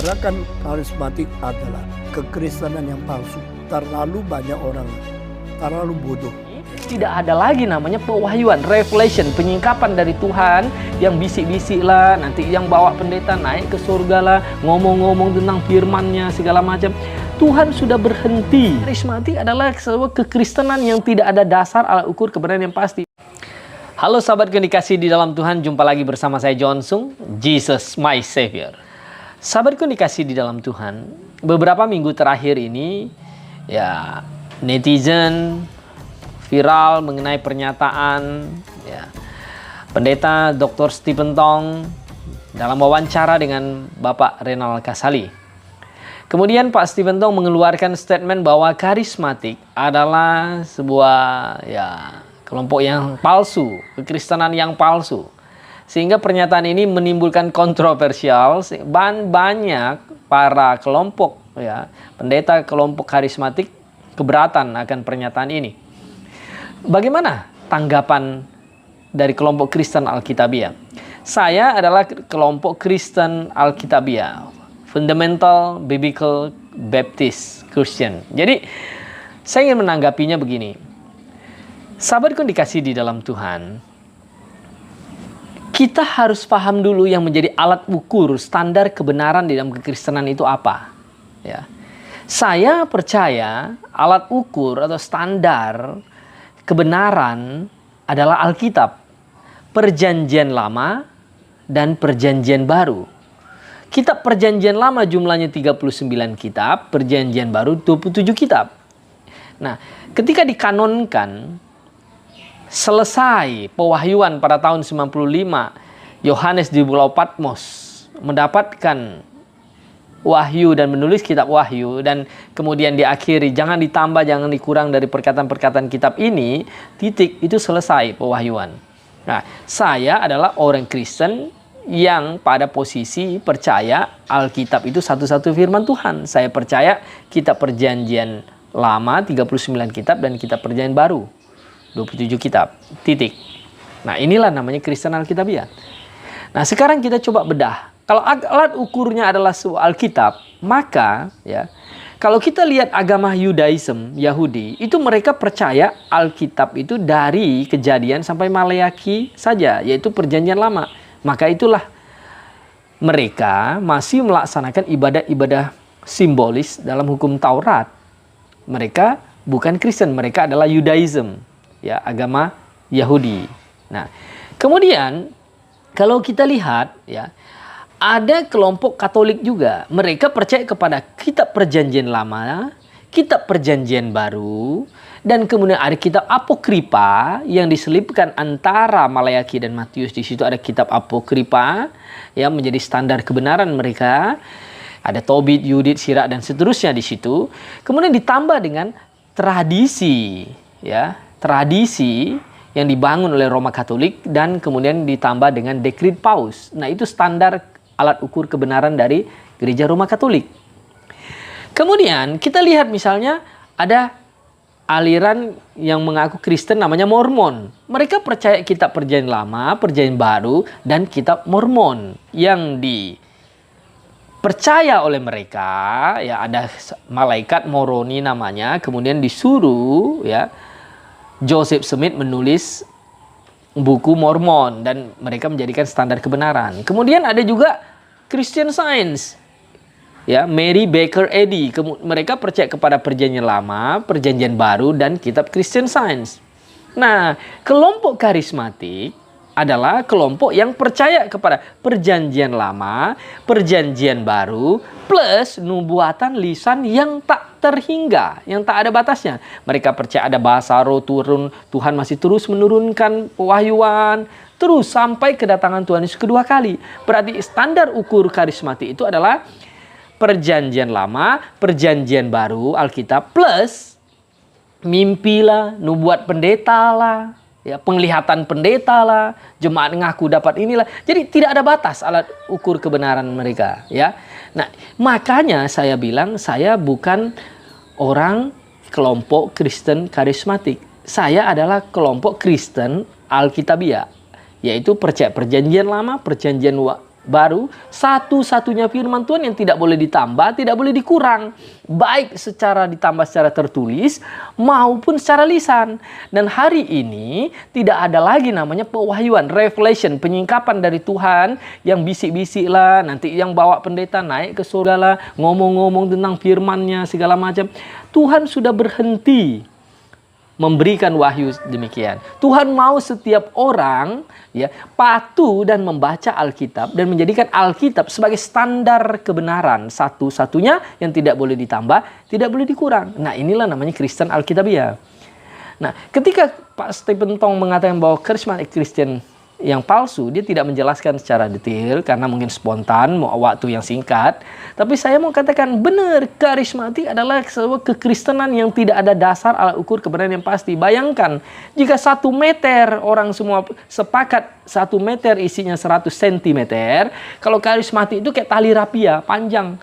Gerakan karismatik adalah kekristenan yang palsu. Terlalu banyak orang, terlalu bodoh. Tidak ada lagi namanya pewahyuan, revelation, penyingkapan dari Tuhan yang bisik-bisik lah, nanti yang bawa pendeta naik ke surga lah, ngomong-ngomong tentang firman-Nya segala macam. Tuhan sudah berhenti. Karismatik adalah sebuah kekristenan yang tidak ada dasar alat ukur kebenaran yang pasti. Halo sahabat yang dikasihi di dalam Tuhan, jumpa lagi bersama saya John Sung, Jesus my Savior. Sahabatku yang dikasihi di dalam Tuhan, beberapa minggu terakhir ini ya netizen viral mengenai pernyataan ya, Pendeta Dr. Stephen Tong dalam wawancara dengan Bapak Renal Kasali. Kemudian Pak Stephen Tong mengeluarkan statement bahwa karismatik adalah sebuah ya kelompok yang palsu, kekristenan yang palsu. Sehingga pernyataan ini menimbulkan kontroversial, banyak para kelompok ya, pendeta kelompok karismatik keberatan akan pernyataan ini. Bagaimana tanggapan dari kelompok Kristen Alkitabiah? Saya adalah kelompok Kristen Alkitabiah, Fundamental Biblical Baptist Christian. Jadi, saya ingin menanggapinya begini. Sahabatku dikasih di dalam Tuhan, kita harus paham dulu yang menjadi alat ukur standar kebenaran di dalam kekristenan itu apa. Ya. Saya percaya alat ukur atau standar kebenaran adalah Alkitab, Perjanjian Lama dan Perjanjian Baru. Kitab Perjanjian Lama jumlahnya 39 kitab, Perjanjian Baru 27 kitab. Nah, ketika dikanonkan, selesai pewahyuan pada tahun 95, Yohanes di Pulau Patmos mendapatkan wahyu dan menulis kitab wahyu, dan kemudian diakhiri jangan ditambah, jangan dikurang dari perkataan-perkataan kitab ini, titik, itu selesai pewahyuan. Nah, saya adalah orang Kristen yang pada posisi percaya Alkitab itu satu-satu firman Tuhan. Saya percaya kitab Perjanjian Lama 39 kitab dan kitab Perjanjian Baru 27 kitab, titik. Nah, inilah namanya Kristen Alkitabiah. Nah, sekarang kita coba bedah. Kalau alat ukurnya adalah Alkitab, maka ya, kalau kita lihat agama Yudaism, Yahudi, itu mereka percaya Alkitab itu dari Kejadian sampai Maleakhi saja, yaitu Perjanjian Lama. Maka itulah mereka masih melaksanakan ibadah-ibadah simbolis dalam hukum Taurat. Mereka bukan Kristen, mereka adalah Yudaism, ya, agama Yahudi. Nah, kemudian kalau kita lihat ya, ada kelompok Katolik juga. Mereka percaya kepada kitab Perjanjian Lama, kitab Perjanjian Baru, dan kemudian ada kitab Apokripa yang diselipkan antara Maleakhi dan Matius. Di situ ada kitab Apokripa yang menjadi standar kebenaran mereka. Ada Tobit, Yudit, Sirak, dan seterusnya di situ. Kemudian ditambah dengan tradisi, ya, tradisi yang dibangun oleh Roma Katolik, dan kemudian ditambah dengan dekrit Paus. Nah, itu standar alat ukur kebenaran dari gereja Roma Katolik. Kemudian kita lihat misalnya ada aliran yang mengaku Kristen namanya Mormon. Mereka percaya kitab Perjanjian Lama, Perjanjian Baru, dan kitab Mormon yang dipercaya oleh mereka. Ya, ada malaikat Moroni namanya, kemudian disuruh ya Joseph Smith menulis buku Mormon, dan mereka menjadikan standar kebenaran. Kemudian ada juga Christian Science, ya, Mary Baker Eddy. Mereka percaya kepada Perjanjian Lama, Perjanjian Baru, dan kitab Christian Science. Nah, kelompok karismatik adalah kelompok yang percaya kepada Perjanjian Lama, Perjanjian Baru, plus nubuatan lisan yang tak terhingga, yang tak ada batasnya. Mereka percaya ada bahasa roh turun, Tuhan masih terus menurunkan pewahyuan, terus sampai kedatangan Tuhan Yesus kedua kali. Berarti standar ukur karismatik itu adalah Perjanjian Lama, Perjanjian Baru, Alkitab, plus mimpi lah, nubuat pendeta lah, ya, penglihatan pendeta lah, jemaat ngaku dapat inilah. Jadi tidak ada batas alat ukur kebenaran mereka, ya. Nah, makanya saya bilang saya bukan orang kelompok Kristen karismatik. Saya adalah kelompok Kristen Alkitabiah, yaitu percaya Perjanjian Lama, Perjanjian baru, satu-satunya firman Tuhan yang tidak boleh ditambah, tidak boleh dikurang. Baik secara ditambah secara tertulis maupun secara lisan. Dan hari ini tidak ada lagi namanya pewahyuan, revelation, penyingkapan dari Tuhan yang bisik-bisik lah, nanti yang bawa pendeta naik ke surga lah, ngomong-ngomong tentang firman-Nya segala macam. Tuhan sudah berhenti memberikan wahyu demikian. Tuhan mau setiap orang ya patuh dan membaca Alkitab dan menjadikan Alkitab sebagai standar kebenaran satu-satunya yang tidak boleh ditambah, tidak boleh dikurang. Nah, inilah namanya Kristen Alkitabiah. Nah, ketika Pak Stephen Tong mengatakan bahwa charismatic Christian yang palsu, dia tidak menjelaskan secara detail karena mungkin spontan, mau waktu yang singkat. Tapi saya mau katakan benar, karismatik adalah sebuah kekristenan yang tidak ada dasar alat ukur kebenaran yang pasti. Bayangkan, jika 1 meter, orang semua sepakat 1 meter isinya 100 cm, kalau karismatik itu kayak tali rapia, panjang.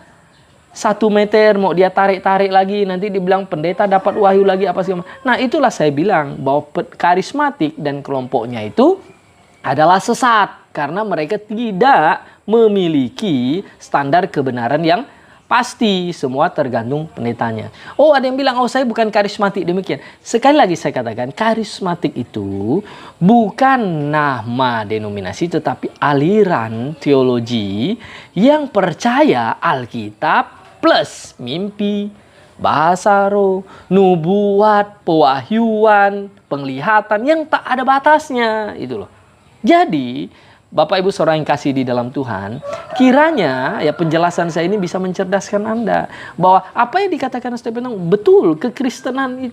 1 meter mau dia tarik-tarik lagi, nanti dibilang pendeta dapat wahyu lagi apa sih. Nah, itulah saya bilang bahwa karismatik dan kelompoknya itu adalah sesat karena mereka tidak memiliki standar kebenaran yang pasti. Semua tergantung pendetanya. Oh, ada yang bilang, oh saya bukan karismatik demikian. Sekali lagi saya katakan, karismatik itu bukan nama denominasi tetapi aliran teologi yang percaya Alkitab plus mimpi, bahasa roh, nubuat, pewahyuan, penglihatan yang tak ada batasnya, itu loh. Jadi, Bapak Ibu saudara yang kasih di dalam Tuhan, kiranya ya penjelasan saya ini bisa mencerdaskan Anda bahwa apa yang dikatakan Stephen Tong betul, kekristenan